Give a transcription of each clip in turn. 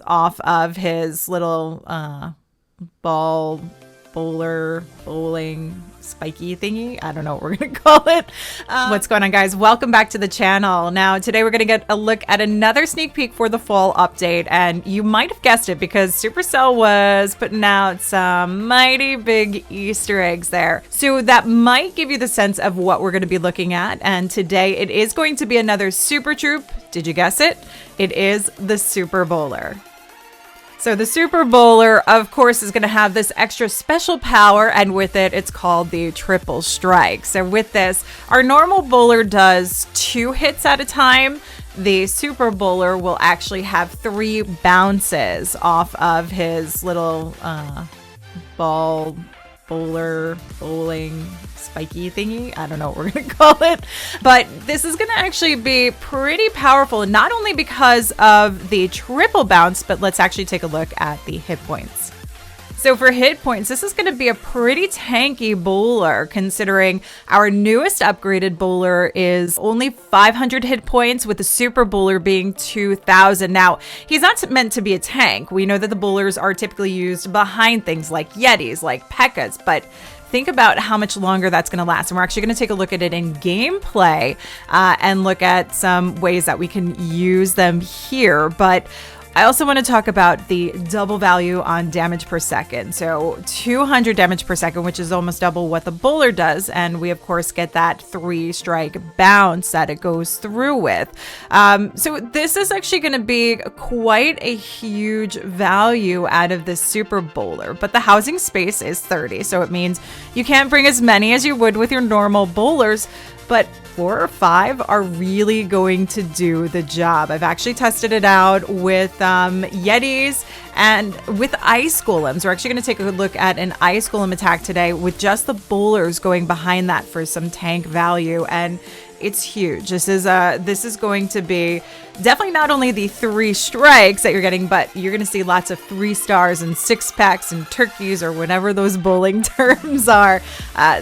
off of his little bowling spiky thingy. I don't know what we're gonna call it. What's going on, guys? Welcome back to the channel. Now today we're gonna get a look at another sneak peek for the fall update, and you might have guessed it because Supercell was putting out some mighty big Easter eggs there, so that might give you the sense of what we're going to be looking at. And today it is going to be another super troop. Did you guess it? It is the Super Bowler. So the Super Bowler, of course, is going to have this extra special power, and with it, it's called the Triple Strike. So with this, our normal bowler does 2 hits at a time. The Super Bowler will actually have 3 bounces off of his little bowling spiky thingy. I don't know what we're gonna call it, but this is gonna actually be pretty powerful, not only because of the triple bounce, but let's actually take a look at the hit points. So for hit points, this is going to be a pretty tanky bowler, considering our newest upgraded bowler is only 500 hit points, with the Super Bowler being 2,000. Now, he's not meant to be a tank. We know that the bowlers are typically used behind things like Yetis, like Pekkas, but think about how much longer that's going to last. And we're actually going to take a look at it in gameplay and look at some ways that we can use them here. But I also want to talk about the double value on damage per second. So 200 damage per second, which is almost double what the bowler does. And we, of course, get that 3-strike bounce that it goes through with. So this is actually going to be quite a huge value out of this Super Bowler. But the housing space is 30. So it means you can't bring as many as you would with your normal bowlers, but 4 or 5 are really going to do the job. I've actually tested it out with Yetis and with Ice Golems. We're actually going to take a look at an Ice Golem attack today with just the bowlers going behind that for some tank value, and it's huge. This is going to be definitely not only the 3 strikes that you're getting, but you're going to see lots of 3 stars and 6-packs and turkeys, or whatever those bowling terms are.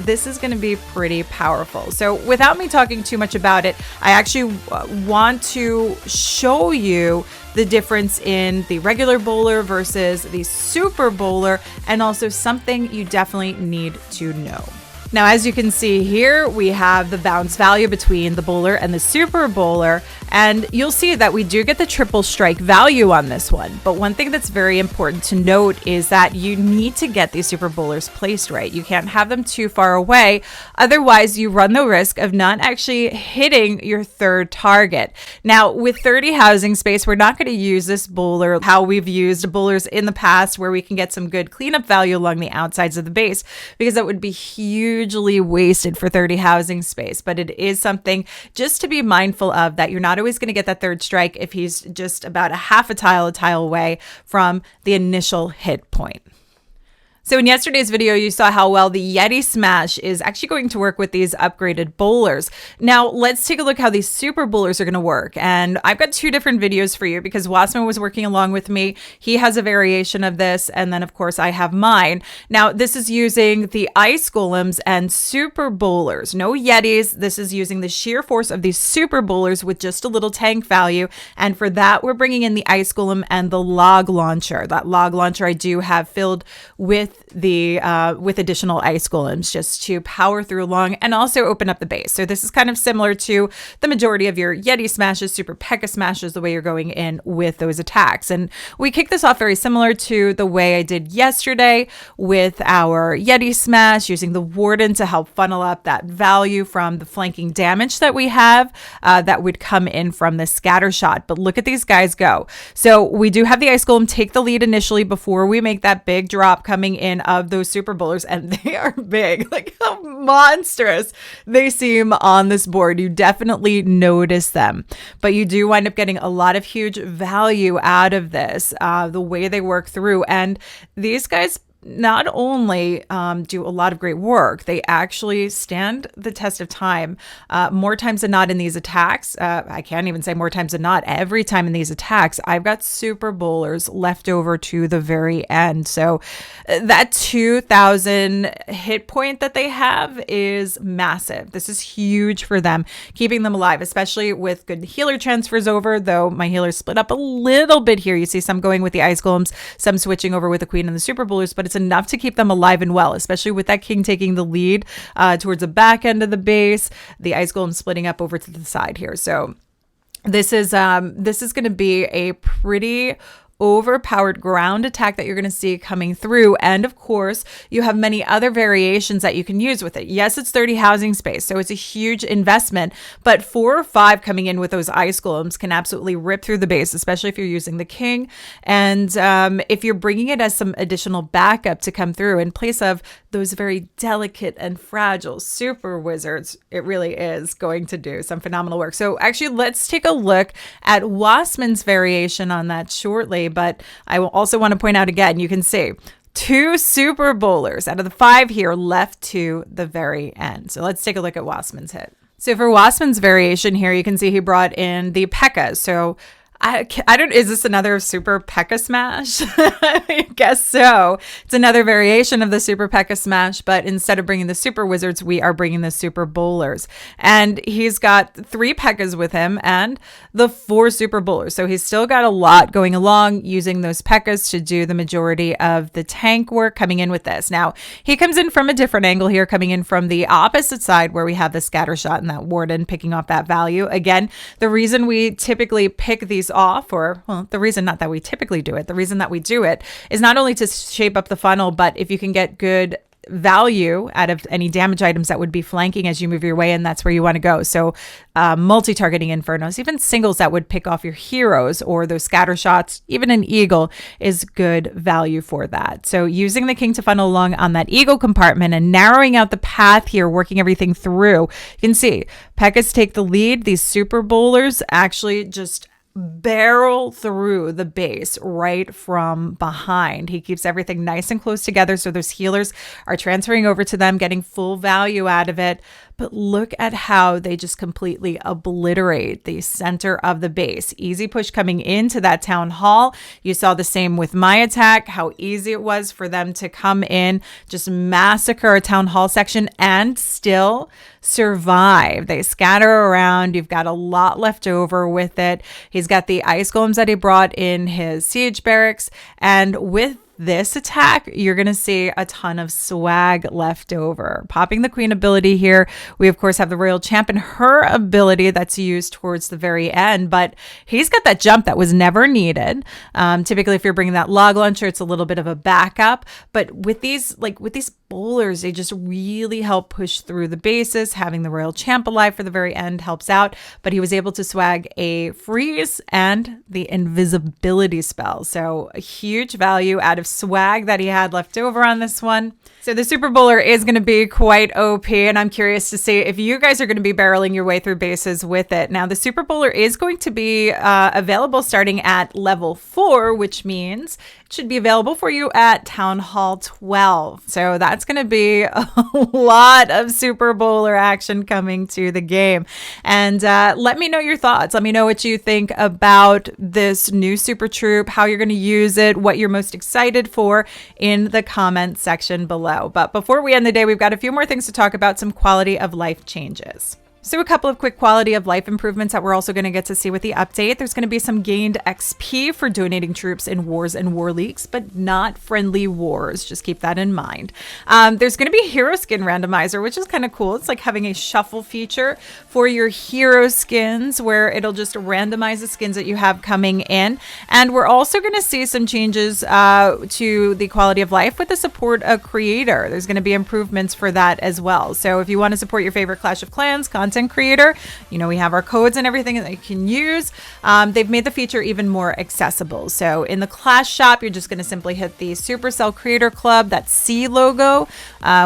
This is going to be pretty powerful. So without me talking too much about it, I actually want to show you the difference in the regular bowler versus the Super Bowler, and also something you definitely need to know. Now, as you can see here, we have the bounce value between the bowler and the Super Bowler, and you'll see that we do get the triple strike value on this one. But one thing that's very important to note is that you need to get these Super Bowlers placed right. You can't have them too far away, otherwise you run the risk of not actually hitting your 3rd target. Now, with 30 housing space, we're not going to use this bowler how we've used bowlers in the past, where we can get some good cleanup value along the outsides of the base, because that would be hugely wasted for 30 housing space. But it is something just to be mindful of, that you're not always going to get that 3rd strike if he's just about a half a tile away from the initial hit point. So in yesterday's video, you saw how well the Yeti Smash is actually going to work with these upgraded bowlers. Now, let's take a look how these Super Bowlers are going to work. And I've got 2 different videos for you, because Wasman was working along with me. He has a variation of this, and then, of course, I have mine. Now, this is using the Ice Golems and Super Bowlers. No Yetis. This is using the sheer force of these Super Bowlers with just a little tank value. And for that, we're bringing in the Ice Golem and the Log Launcher. That Log Launcher I do have filled with with additional Ice Golems, just to power through along and also open up the base. So this is kind of similar to the majority of your Yeti Smashes, Super Pekka Smashes, the way you're going in with those attacks. And we kick this off very similar to the way I did yesterday with our Yeti Smash, using the Warden to help funnel up that value from the flanking damage that we have that would come in from the scatter shot. But look at these guys go. So we do have the Ice Golem take the lead initially before we make that big drop coming in of those Super Bowlers, and they are big. Like, how monstrous they seem on this board. You definitely notice them, but you do wind up getting a lot of huge value out of this, the way they work through. And these guys not only do a lot of great work, they actually stand the test of time more times than not in these attacks. I can't even say more times than not. Every time in these attacks, I've got super bowlers left over to the very end. So that 2,000 hit point that they have is massive. This is huge for them, keeping them alive, especially with good healer transfers over, though my healers split up a little bit here. You see some going with the ice golems, some switching over with the queen and the super bowlers, but it's enough to keep them alive and well, especially with that king taking the lead towards the back end of the base, the ice golem splitting up over to the side here. So this is going to be a pretty overpowered ground attack that you're going to see coming through. And of course, you have many other variations that you can use with it. Yes, it's 30 housing space, so it's a huge investment, but 4 or 5 coming in with those ice golems can absolutely rip through the base, especially if you're using the king. And if you're bringing it as some additional backup to come through in place of those very delicate and fragile super wizards, it really is going to do some phenomenal work. So actually, let's take a look at Wasman's variation on that shortly. But I will also want to point out again, you can see 2 super bowlers out of the 5 here left to the very end. So let's take a look at Wasman's hit. So for Wasman's variation here, you can see he brought in the Pekka. So I don't, is this another super Pekka smash? I guess so. It's another variation of the super Pekka smash, but instead of bringing the super wizards, we are bringing the super bowlers. And he's got 3 Pekkas with him and the 4 super bowlers. So he's still got a lot going along, using those Pekkas to do the majority of the tank work coming in with this. Now, he comes in from a different angle here, coming in from the opposite side where we have the scatter shot and that warden picking off that value. Again, the reason we typically pick these off, or well, the reason not that we typically do it, the reason that we do it is not only to shape up the funnel, but if you can get good value out of any damage items that would be flanking as you move your way in, that's where you want to go. So multi-targeting infernos, even singles that would pick off your heroes, or those scatter shots, even an eagle is good value for that. So using the king to funnel along on that eagle compartment and narrowing out the path here, working everything through, you can see Pekkas take the lead. These super bowlers actually just barrel through the base right from behind. He keeps everything nice and close together, so those healers are transferring over to them, getting full value out of it. But look at how they just completely obliterate the center of the base. Easy push coming into that town hall. You saw the same with my attack, how easy it was for them to come in, just massacre a town hall section and still survive. They scatter around. You've got a lot left over with it. He's got the ice golems that he brought in his siege barracks. And with this attack, you're going to see a ton of swag left over. Popping the queen ability here, we of course have the royal champ and her ability that's used towards the very end, but he's got that jump that was never needed. Typically, if you're bringing that log launcher, it's a little bit of a backup, but with these bowlers, they just really help push through the bases. Having the royal champ alive for the very end helps out, but he was able to swag a freeze and the invisibility spell. So a huge value out of swag that he had left over on this one. So the super bowler is going to be quite OP, and I'm curious to see if you guys are going to be barreling your way through bases with it. Now, the super bowler is going to be available starting at level 4, which means it should be available for you at Town Hall 12. So that's going to be a lot of super bowler action coming to the game. And let me know your thoughts. Let me know what you think about this new super troop, how you're going to use it, what you're most excited for in the comment section below. But before we end the day, we've got a few more things to talk about, some quality of life changes. So a couple of quick quality of life improvements that we're also going to get to see with the update. There's going to be some gained XP for donating troops in wars and war leagues, but not friendly wars. Just keep that in mind. There's going to be a hero skin randomizer, which is kind of cool. It's like having a shuffle feature for your hero skins where it'll just randomize the skins that you have coming in. And we're also going to see some changes to the quality of life with the support of creator. There's going to be improvements for that as well. So if you want to support your favorite Clash of Clans content, content creator. You know, we have our codes and everything that you can use. They've made the feature even more accessible. So in the class shop, you're just going to simply hit the Supercell Creator Club, that C logo,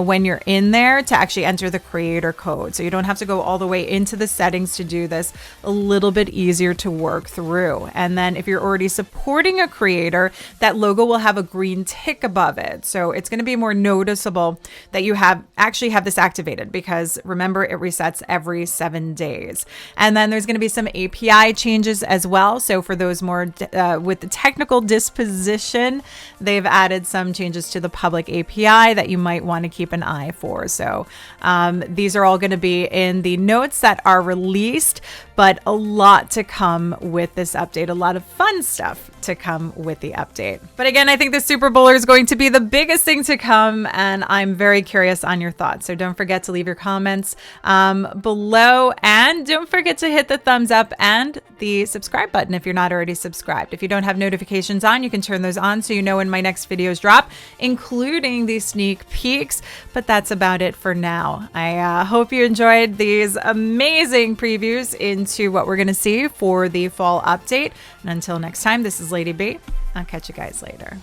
when you're in there to actually enter the creator code. So you don't have to go all the way into the settings to do this. A little bit easier to work through. And then if you're already supporting a creator, that logo will have a green tick above it. So it's going to be more noticeable that you actually have this activated, because remember, it resets every 7 days. And then there's going to be some API changes as well. So for those more with the technical disposition, they've added some changes to the public API that you might want to keep an eye for. So these are all going to be in the notes that are released, but a lot to come with this update, a lot of fun stuff to come with the update. But again, I think the Super Bowler is going to be the biggest thing to come, and I'm very curious on your thoughts. So don't forget to leave your comments below, and don't forget to hit the thumbs up and the subscribe button if you're not already subscribed. If you don't have notifications on, you can turn those on so you know when my next videos drop, including these sneak peeks. But that's about it for now. I hope you enjoyed these amazing previews into what we're going to see for the fall update. And until next time, this is Lady B. I'll catch you guys later.